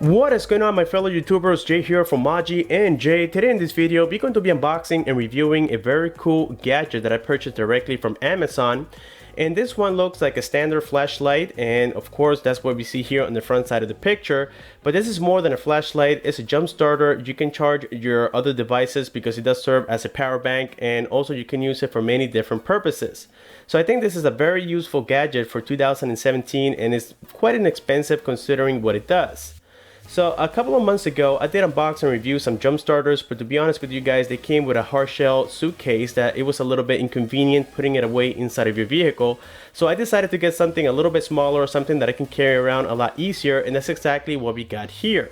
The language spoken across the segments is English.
What is going on, my fellow YouTubers? Jay here from Maji and Jay. Today in this video we're going to be unboxing and reviewing a very cool gadget that I purchased directly from Amazon. And this one looks like a standard flashlight, and of course that's what we see here on the front side of the picture. But this is more than a flashlight. It's a jump starter. You can charge your other devices because it does serve as a power bank, and also you can use it for many different purposes. So I think this is a very useful gadget for 2017, and it's quite inexpensive considering what it does. So a couple of months ago I did unbox and review some jump starters, but to be honest with you guys, they came with a hard shell suitcase that it was a little bit inconvenient putting it away inside of your vehicle. So I decided to get something a little bit smaller, something that I can carry around a lot easier, and that's exactly what we got here.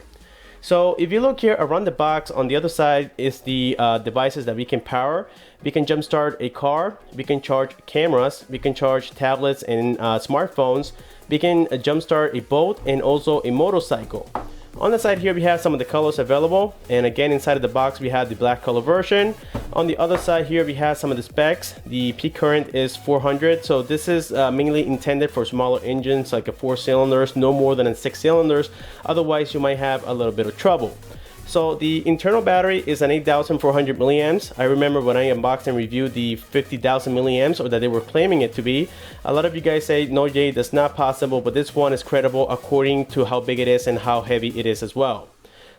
So if you look here around the box, on the other side is the devices that we can power. We can jumpstart a car, we can charge cameras, we can charge tablets and smartphones, we can jumpstart a boat and also a motorcycle. On the side here we have some of the colors available, and again inside of the box we have the black color version. On the other side here we have some of the specs. The peak current is 400, so this is mainly intended for smaller engines like a 4 cylinders, no more than 6 cylinders, otherwise you might have a little bit of trouble. So the internal battery is an 8,400 milliamps. I remember when I unboxed and reviewed the 50,000 milliamps, or that they were claiming it to be. A lot of you guys say, no Jay, that's not possible, but this one is credible according to how big it is and how heavy it is as well.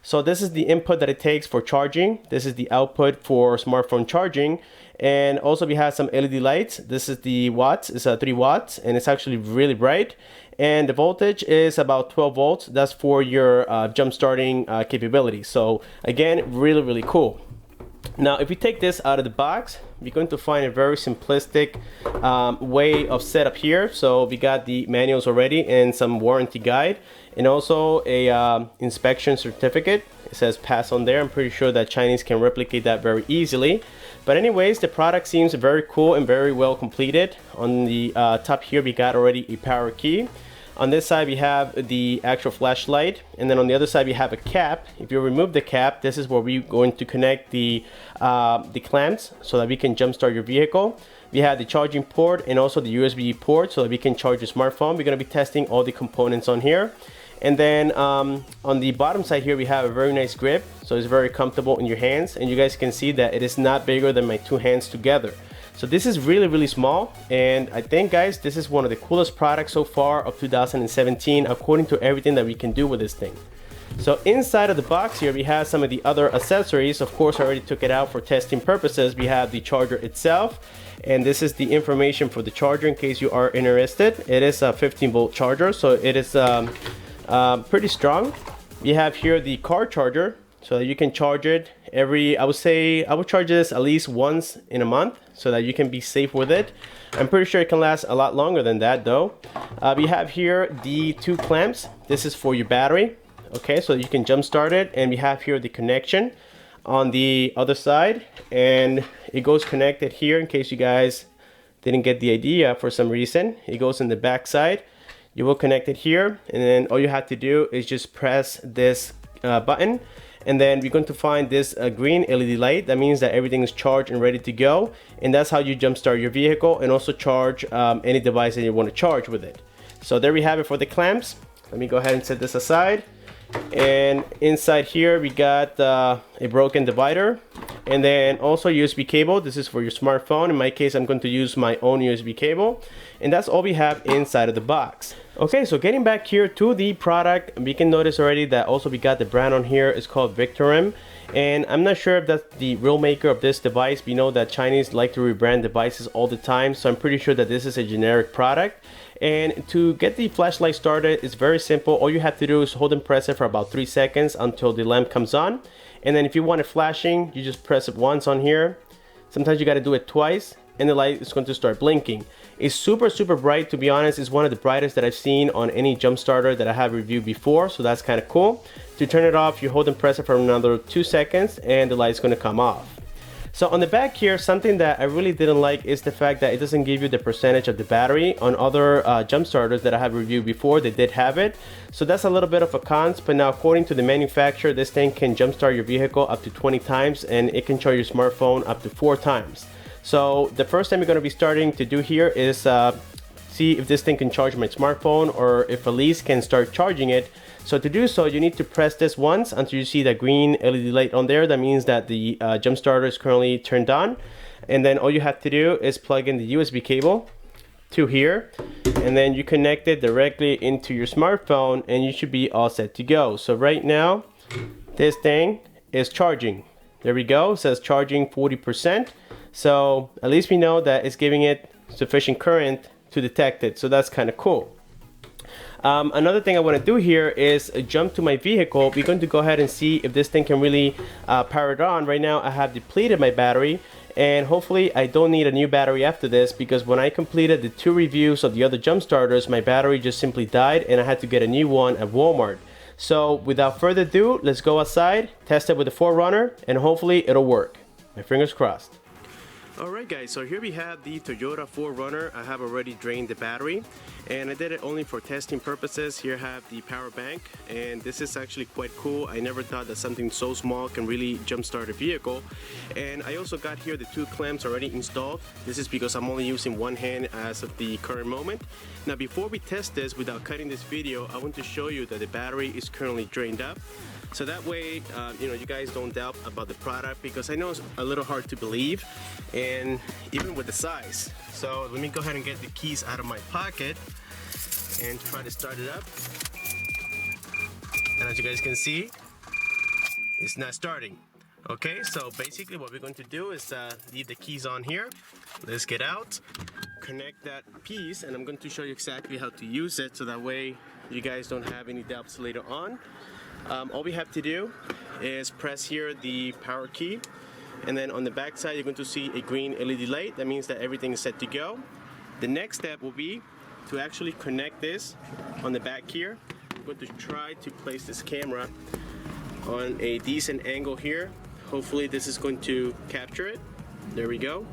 So this is the input that it takes for charging. This is the output for smartphone charging. And also we have some LED lights. This is the watts, it's 3 watts, and it's actually really bright. And the voltage is about 12 volts. That's for your jump starting capability. So again, really cool. Now if we take this out of the box, we're going to find a very simplistic way of setup here. So we got the manuals already and some warranty guide, and also a inspection certificate. It says pass on there. I'm pretty sure that Chinese can replicate that very easily. But anyways, the product seems very cool and very well completed. On the top here we got already a power key. On this side we have the actual flashlight, and then on the other side we have a cap. If you remove the cap, this is where we're going to connect the clamps so that we can jumpstart your vehicle. We have the charging port and also the USB port so that we can charge your smartphone. We're going to be testing all the components on here. And then on the bottom side here we have a very nice grip, so it's very comfortable in your hands, and you guys can see that it is not bigger than my 2 hands together. So this is really small, and I think guys this is one of the coolest products so far of 2017 according to everything that we can do with this thing. So inside of the box here we have some of the other accessories. Of course I already took it out for testing purposes. We have the charger itself, and this is the information for the charger in case you are interested. It is a 15-volt charger, so it is pretty strong. We have here the car charger, so that you can charge it every, I would charge this at least once in a month so that you can be safe with it. I'm pretty sure it can last a lot longer than that though. We have here the 2 clamps. This is for your battery, okay, so you can jump start it. And we have here the connection on the other side, and it goes connected here in case you guys didn't get the idea for some reason. It goes in the back side. You will connect it here, and then all you have to do is just press this button, and then we're going to find this green LED light. That means that everything is charged and ready to go, and that's how you jumpstart your vehicle and also charge any device that you want to charge with it. So there we have it for the clamps. Let me go ahead and set this aside. And inside here we got a broken divider, and then also USB cable. This is for your smartphone. In my case I'm going to use my own USB cable, and that's all we have inside of the box. Okay, so getting back here to the product, we can notice already that also we got the brand on here. It's called Victorem, and I'm not sure if that's the real maker of this device. We know that Chinese like to rebrand devices all the time, so I'm pretty sure that this is a generic product. And to get the flashlight started, it's very simple. All you have to do is hold and press it for about 3 seconds until the lamp comes on, and then if you want it flashing, you just press it once on here. Sometimes you got to do it twice, and the light is going to start blinking. It's super bright. To be honest, it's one of the brightest that I've seen on any jump starter that I have reviewed before, so that's kind of cool. To turn it off, you hold and press it for another 2 seconds and the light is going to come off. So on the back here, something that I really didn't like is the fact that it doesn't give you the percentage of the battery. On other jump starters that I have reviewed before, they did have it. So that's a little bit of a cons, but now according to the manufacturer, this thing can jump start your vehicle up to 20 times, and it can charge your smartphone up to 4 times. So the first thing we're going to be starting to do here is see if this thing can charge my smartphone or if Elise can start charging it. So to do so, you need to press this once until you see that green LED light on there. That means that the jump starter is currently turned on. And then all you have to do is plug in the USB cable to here, and then you connect it directly into your smartphone and you should be all set to go. So right now, this thing is charging. There we go, it says charging 40%. So at least we know that it's giving it sufficient current to detect it. So that's kind of cool. Another thing I want to do here is jump to my vehicle. We're going to go ahead and see if this thing can really power it on. Right now I have depleted my battery, and hopefully I don't need a new battery after this, because when I completed the 2 reviews of the other jump starters, my battery just simply died and I had to get a new one at Walmart. So without further ado, let's go outside, test it with the 4Runner, and hopefully it'll work. My fingers crossed. Alright guys, so here we have the Toyota 4Runner. I have already drained the battery, and I did it only for testing purposes. Here I have the power bank, and this is actually quite cool. I never thought that something so small can really jumpstart a vehicle. And I also got here the 2 clamps already installed. This is because I'm only using one hand as of the current moment. Now before we test this, without cutting this video, I want to show you that the battery is currently drained up. So that way, you guys don't doubt about the product, because I know it's a little hard to believe, and even with the size. So let me go ahead and get the keys out of my pocket and try to start it up. And as you guys can see, it's not starting. Okay, so basically what we're going to do is leave the keys on here. Let's get out, connect that piece, and I'm going to show you exactly how to use it, so that way you guys don't have any doubts later on. All we have to do is press here the power key, and then on the back side you're going to see a green LED light. That means that everything is set to go. The next step will be to actually connect this on the back here. I'm going to try to place this camera on a decent angle here. Hopefully this is going to capture it. There we go.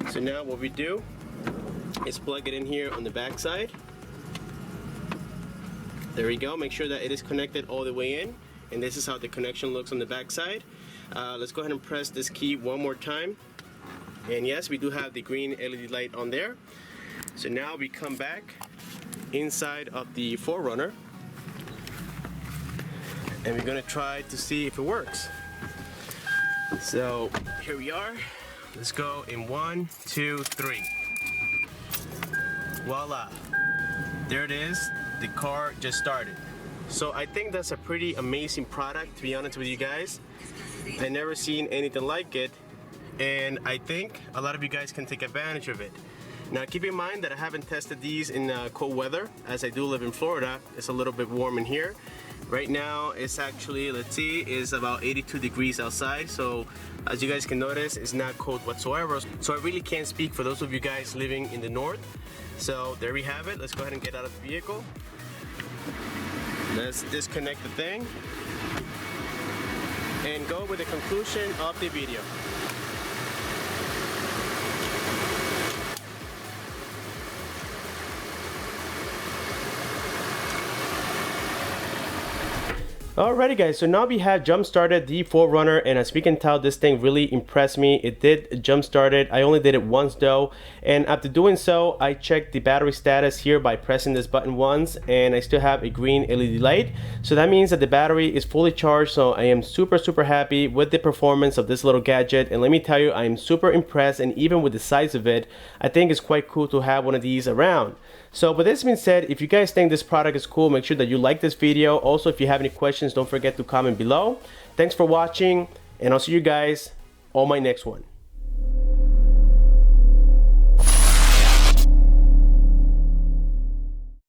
So now what we do is plug it in here on the back side. There we go. Make sure that it is connected all the way in, and this is how the connection looks on the back side. Let's go ahead and press this key one more time, and yes, we do have the green LED light on there. So now we come back inside of the 4Runner, and we're gonna try to see if it works. So here we are. Let's go in 1, 2, 3. Voila, there it is. The car just started. So I think that's a pretty amazing product, to be honest with you guys. I've never seen anything like it, and I think a lot of you guys can take advantage of it. Now keep in mind that I haven't tested these in cold weather, as I do live in Florida. It's a little bit warm in here. Right now it's actually, let's see, it's about 82 degrees outside, so as you guys can notice, it's not cold whatsoever. So I really can't speak for those of you guys living in the north. So there we have it. Let's go ahead and get out of the vehicle. Let's disconnect the thing and go with the conclusion of the video. Alrighty guys, so now we have jump started the 4Runner, and as we can tell, this thing really impressed me. It did jump start it. I only did it once though, and after doing so, I checked the battery status here by pressing this button once, and I still have a green LED light. So that means that the battery is fully charged. So I am super happy with the performance of this little gadget, and let me tell you, I am super impressed. And even with the size of it, I think it's quite cool to have one of these around. So with this being said, if you guys think this product is cool, make sure that you like this video. Also, if you have any questions, don't forget to comment below. Thanks for watching, and I'll see you guys on my next one.